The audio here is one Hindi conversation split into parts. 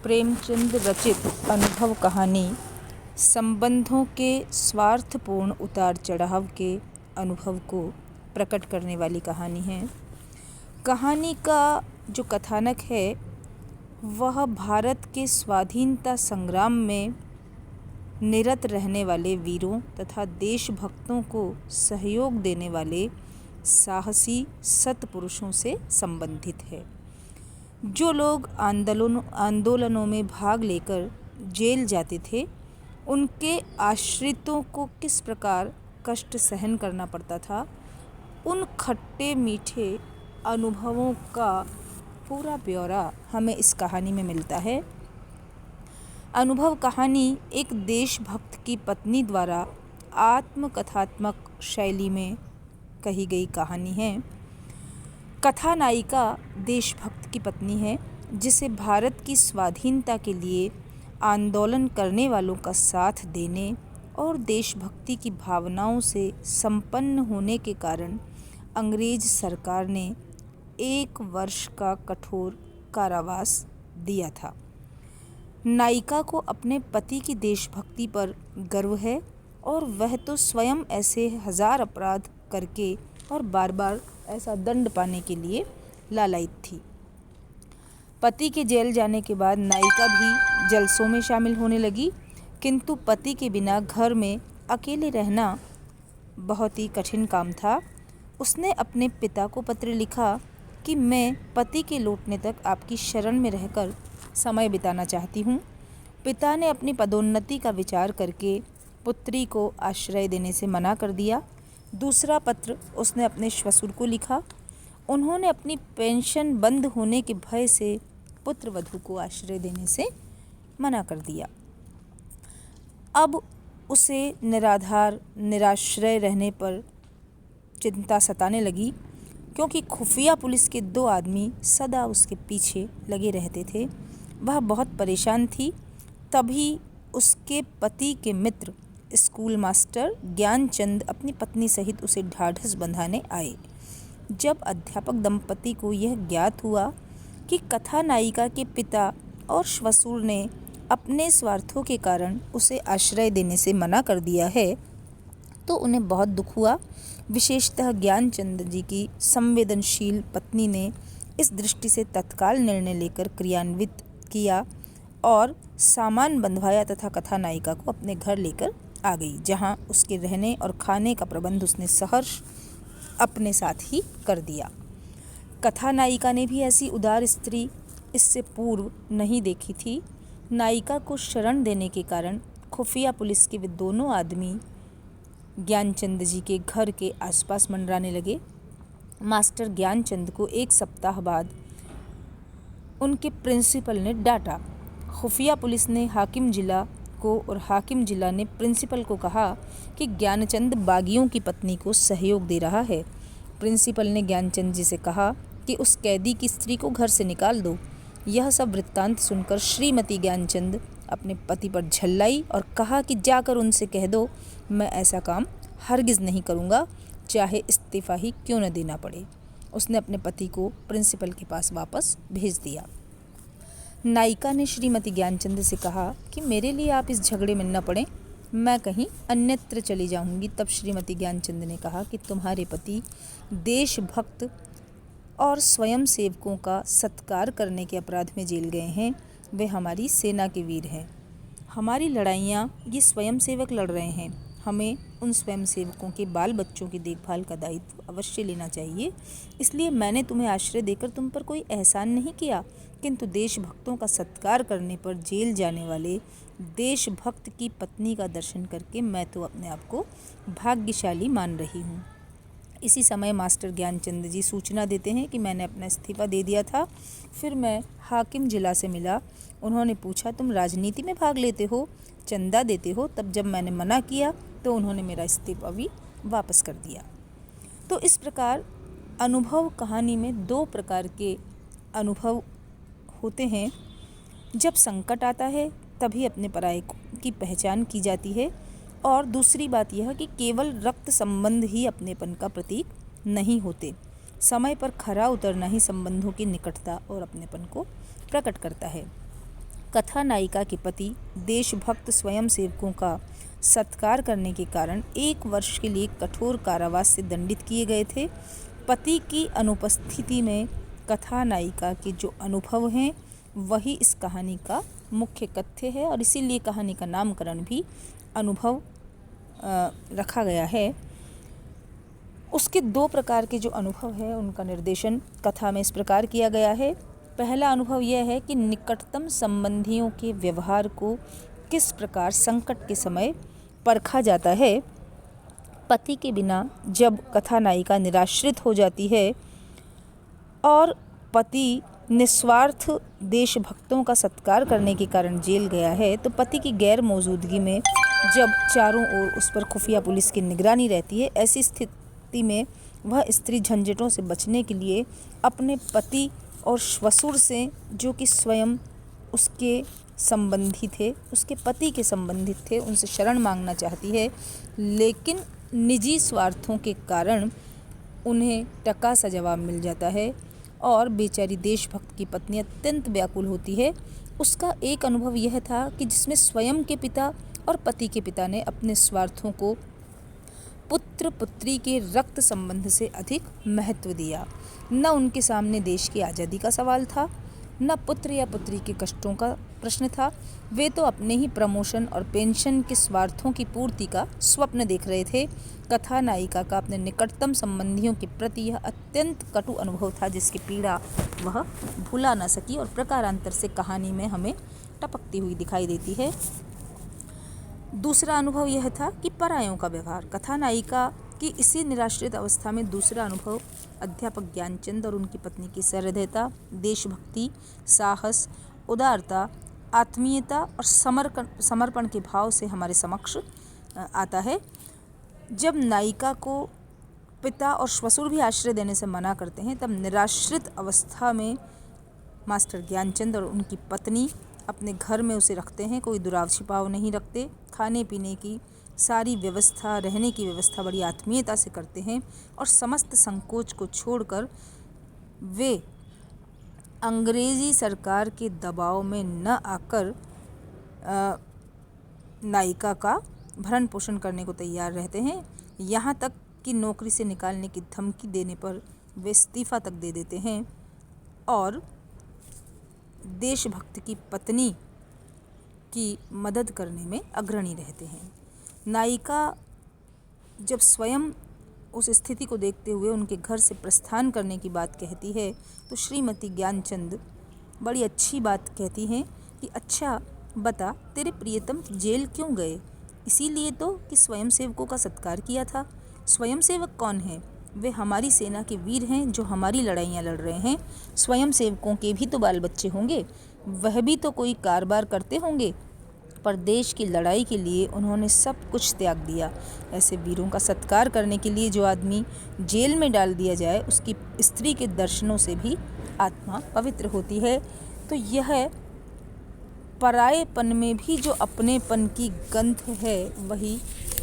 प्रेमचंद रचित अनुभव कहानी संबंधों के स्वार्थपूर्ण उतार चढ़ाव के अनुभव को प्रकट करने वाली कहानी है। कहानी का जो कथानक है वह भारत के स्वाधीनता संग्राम में निरत रहने वाले वीरों तथा देशभक्तों को सहयोग देने वाले साहसी सत्पुरुषों से संबंधित है। जो लोग आंदोलनों में भाग लेकर जेल जाते थे, उनके आश्रितों को किस प्रकार कष्ट सहन करना पड़ता था, उन खट्टे मीठे अनुभवों का पूरा ब्यौरा हमें इस कहानी में मिलता है। अनुभव कहानी एक देशभक्त की पत्नी द्वारा आत्मकथात्मक शैली में कही गई कहानी है। कथानायिका देशभक्त की पत्नी है, जिसे भारत की स्वाधीनता के लिए आंदोलन करने वालों का साथ देने और देशभक्ति की भावनाओं से संपन्न होने के कारण अंग्रेज सरकार ने 1 वर्ष का कठोर कारावास दिया था। नायिका को अपने पति की देशभक्ति पर गर्व है और वह तो स्वयं ऐसे 1000 अपराध करके और बार बार ऐसा दंड पाने के लिए लालायित थी। पति के जेल जाने के बाद नायिका भी जलसों में शामिल होने लगी, किंतु पति के बिना घर में अकेले रहना बहुत ही कठिन काम था। उसने अपने पिता को पत्र लिखा कि मैं पति के लौटने तक आपकी शरण में रहकर समय बिताना चाहती हूँ। पिता ने अपनी पदोन्नति का विचार करके पुत्री को आश्रय देने से मना कर दिया। दूसरा पत्र उसने अपने श्वशुर को लिखा। उन्होंने अपनी पेंशन बंद होने के भय से पुत्रवधू को आश्रय देने से मना कर दिया। अब उसे निराधार निराश्रय रहने पर चिंता सताने लगी, क्योंकि खुफिया पुलिस के 2 आदमी सदा उसके पीछे लगे रहते थे। वह बहुत परेशान थी। तभी उसके पति के मित्र स्कूल मास्टर ज्ञानचंद अपनी पत्नी सहित उसे ढाढ़स बंधाने आए। जब अध्यापक दंपति को यह ज्ञात हुआ कि कथानायिका के पिता और श्वशुर ने अपने स्वार्थों के कारण उसे आश्रय देने से मना कर दिया है, तो उन्हें बहुत दुख हुआ। विशेषतः ज्ञानचंद जी की संवेदनशील पत्नी ने इस दृष्टि से तत्काल निर्णय लेकर क्रियान्वित किया और सामान बंधवाया तथा कथानायिका को अपने घर लेकर आ गई, जहां उसके रहने और खाने का प्रबंध उसने सहर्ष अपने साथ ही कर दिया। कथानायिका ने भी ऐसी उदार स्त्री इससे पूर्व नहीं देखी थी। नायिका को शरण देने के कारण खुफिया पुलिस के वे दोनों आदमी ज्ञानचंद जी के घर के आसपास मंडराने लगे। मास्टर ज्ञानचंद को 1 सप्ताह बाद उनके प्रिंसिपल ने डांटा। खुफिया पुलिस ने हाकिम जिला को और हाकिम जिला ने प्रिंसिपल को कहा कि ज्ञानचंद बागियों की पत्नी को सहयोग दे रहा है। प्रिंसिपल ने ज्ञानचंद जी से कहा कि उस कैदी की स्त्री को घर से निकाल दो। यह सब वृत्तांत सुनकर श्रीमती ज्ञानचंद अपने पति पर झल्लाई और कहा कि जाकर उनसे कह दो, मैं ऐसा काम हरगिज़ नहीं करूँगा, चाहे इस्तीफ़ा ही क्यों न देना पड़े। उसने अपने पति को प्रिंसिपल के पास वापस भेज दिया। नायिका ने श्रीमती ज्ञानचंद से कहा कि मेरे लिए आप इस झगड़े में न पड़ें, मैं कहीं अन्यत्र चली जाऊंगी। तब श्रीमती ज्ञानचंद ने कहा कि तुम्हारे पति देशभक्त और स्वयं सेवकों का सत्कार करने के अपराध में जेल गए हैं। वे हमारी सेना के वीर हैं। हमारी लड़ाइयाँ ये स्वयं सेवक लड़ रहे हैं। हमें उन स्वयं सेवकों के बाल बच्चों की देखभाल का दायित्व अवश्य लेना चाहिए। इसलिए मैंने तुम्हें आश्रय देकर तुम पर कोई एहसान नहीं किया, किंतु देशभक्तों का सत्कार करने पर जेल जाने वाले देशभक्त की पत्नी का दर्शन करके मैं तो अपने आप को भाग्यशाली मान रही हूँ। इसी समय मास्टर ज्ञानचंद जी सूचना देते हैं कि मैंने अपना इस्तीफ़ा दे दिया था। फिर मैं हाकिम जिला से मिला। उन्होंने पूछा, तुम राजनीति में भाग लेते हो, चंदा देते हो? तब जब मैंने मना किया तो उन्होंने मेरा इस्तीफ़ा भी वापस कर दिया। तो इस प्रकार अनुभव कहानी में 2 प्रकार के अनुभव होते हैं। जब संकट आता है तभी अपने पराये की पहचान की जाती है, और दूसरी बात यह कि केवल रक्त संबंध ही अपनेपन का प्रतीक नहीं होते। समय पर खरा उतरना ही संबंधों की निकटता और अपनेपन को प्रकट करता है। कथा नायिका के पति देशभक्त स्वयंसेवकों का सत्कार करने के कारण 1 वर्ष के लिए कठोर कारावास से दंडित किए गए थे। पति की अनुपस्थिति में कथा नायिका के जो अनुभव हैं वही इस कहानी का मुख्य कथ्य है और इसीलिए कहानी का नामकरण भी अनुभव रखा गया है। उसके 2 प्रकार के जो अनुभव है उनका निर्देशन कथा में इस प्रकार किया गया है। पहला अनुभव यह है कि निकटतम संबंधियों के व्यवहार को किस प्रकार संकट के समय परखा जाता है। पति के बिना जब कथा नायिका निराश्रित हो जाती है और पति निस्वार्थ देशभक्तों का सत्कार करने के कारण जेल गया है, तो पति की गैर मौजूदगी में जब चारों ओर उस पर खुफिया पुलिस की निगरानी रहती है, ऐसी स्थिति में वह स्त्री झंझटों से बचने के लिए अपने पति और श्वशुर से, जो कि स्वयं उसके संबंधी थे, उसके पति के संबंधित थे, उनसे शरण मांगना चाहती है, लेकिन निजी स्वार्थों के कारण उन्हें टका सा जवाब मिल जाता है और बेचारी देशभक्त की पत्नी अत्यंत व्याकुल होती है। उसका एक अनुभव यह था कि जिसमें स्वयं के पिता और पति के पिता ने अपने स्वार्थों को पुत्र पुत्री के रक्त संबंध से अधिक महत्व दिया। न उनके सामने देश की आज़ादी का सवाल था, न पुत्र या पुत्री के कष्टों का प्रश्न था। वे तो अपने ही प्रमोशन और पेंशन के स्वार्थों की पूर्ति का स्वप्न देख रहे थे। कथा नायिका का अपने निकटतम संबंधियों के प्रति यह अत्यंत कटु अनुभव था, जिसकी पीड़ा वह भुला न सकी और प्रकारांतर से कहानी में हमें टपकती हुई दिखाई देती है। दूसरा अनुभव यह था कि परायों का व्यवहार। कथा नायिका की इसी निराश्रित अवस्था में दूसरा अनुभव अध्यापक ज्ञानचंद और उनकी पत्नी की सहृदयता, देशभक्ति, साहस, उदारता, आत्मीयता और समर्पण के भाव से हमारे समक्ष आता है। जब नायिका को पिता और श्वशुर भी आश्रय देने से मना करते हैं, तब निराश्रित अवस्था में मास्टर ज्ञानचंद और उनकी पत्नी अपने घर में उसे रखते हैं। कोई दुराव छिपाव नहीं रखते। खाने पीने की सारी व्यवस्था, रहने की व्यवस्था बड़ी आत्मीयता से करते हैं और समस्त संकोच को छोड़कर वे अंग्रेज़ी सरकार के दबाव में न आकर नायिका का भरण पोषण करने को तैयार रहते हैं। यहाँ तक कि नौकरी से निकालने की धमकी देने पर वे इस्तीफ़ा तक दे देते हैं और देशभक्त की पत्नी की मदद करने में अग्रणी रहते हैं। नायिका जब स्वयं उस स्थिति को देखते हुए उनके घर से प्रस्थान करने की बात कहती है, तो श्रीमती ज्ञानचंद बड़ी अच्छी बात कहती हैं कि अच्छा बता, तेरे प्रियतम जेल क्यों गए? इसीलिए तो कि स्वयंसेवकों का सत्कार किया था। स्वयंसेवक कौन है? वे हमारी सेना के वीर हैं जो हमारी लड़ाइयाँ लड़ रहे हैं। स्वयंसेवकों के भी तो बाल बच्चे होंगे, वह भी तो कोई कारोबार करते होंगे, पर देश की लड़ाई के लिए उन्होंने सब कुछ त्याग दिया। ऐसे वीरों का सत्कार करने के लिए जो आदमी जेल में डाल दिया जाए, उसकी स्त्री के दर्शनों से भी आत्मा पवित्र होती है। तो यह परायेपन में भी जो अपनेपन की गंध है, वही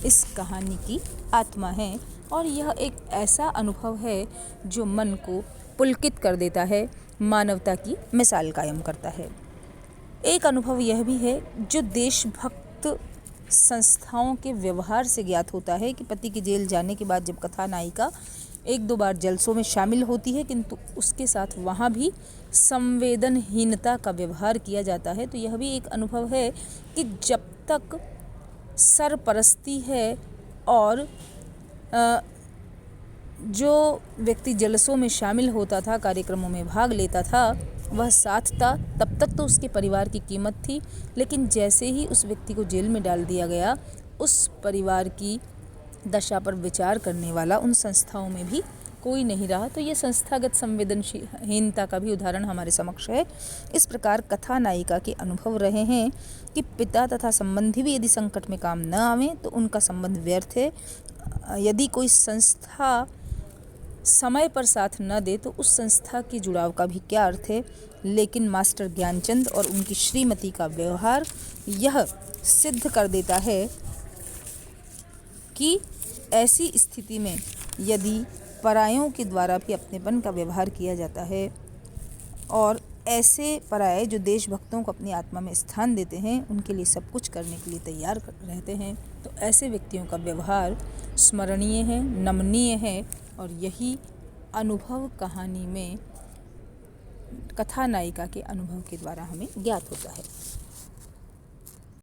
इस कहानी की आत्मा है और यह एक ऐसा अनुभव है जो मन को पुलकित कर देता है, मानवता की मिसाल कायम करता है। एक अनुभव यह भी है जो देशभक्त संस्थाओं के व्यवहार से ज्ञात होता है कि पति के जेल जाने के बाद जब कथा नायिका 1-2 बार जलसों में शामिल होती है, किंतु उसके साथ वहाँ भी संवेदनहीनता का व्यवहार किया जाता है। तो यह भी एक अनुभव है कि जब तक सरपरस्ती है और जो व्यक्ति जलसों में शामिल होता था, कार्यक्रमों में भाग लेता था, वह साथ था, तब तक तो उसके परिवार की कीमत थी। लेकिन जैसे ही उस व्यक्ति को जेल में डाल दिया गया, उस परिवार की दशा पर विचार करने वाला उन संस्थाओं में भी कोई नहीं रहा। तो ये संस्थागत संवेदनहीनता का भी उदाहरण हमारे समक्ष है। इस प्रकार कथा नायिका के अनुभव रहे हैं कि पिता तथा संबंधी भी यदि संकट में काम न आवें तो उनका संबंध व्यर्थ है। यदि कोई संस्था समय पर साथ न दे तो उस संस्था के जुड़ाव का भी क्या अर्थ है। लेकिन मास्टर ज्ञानचंद और उनकी श्रीमती का व्यवहार यह सिद्ध कर देता है कि ऐसी स्थिति में यदि परायों के द्वारा भी अपनेपन का व्यवहार किया जाता है और ऐसे पराये जो देशभक्तों को अपनी आत्मा में स्थान देते हैं, उनके लिए सब कुछ करने के लिए तैयार रहते हैं। तो ऐसे व्यक्तियों का व्यवहार स्मरणीय है, नमनीय है और यही अनुभव कहानी में कथा नायिका के अनुभव के द्वारा हमें ज्ञात होता है।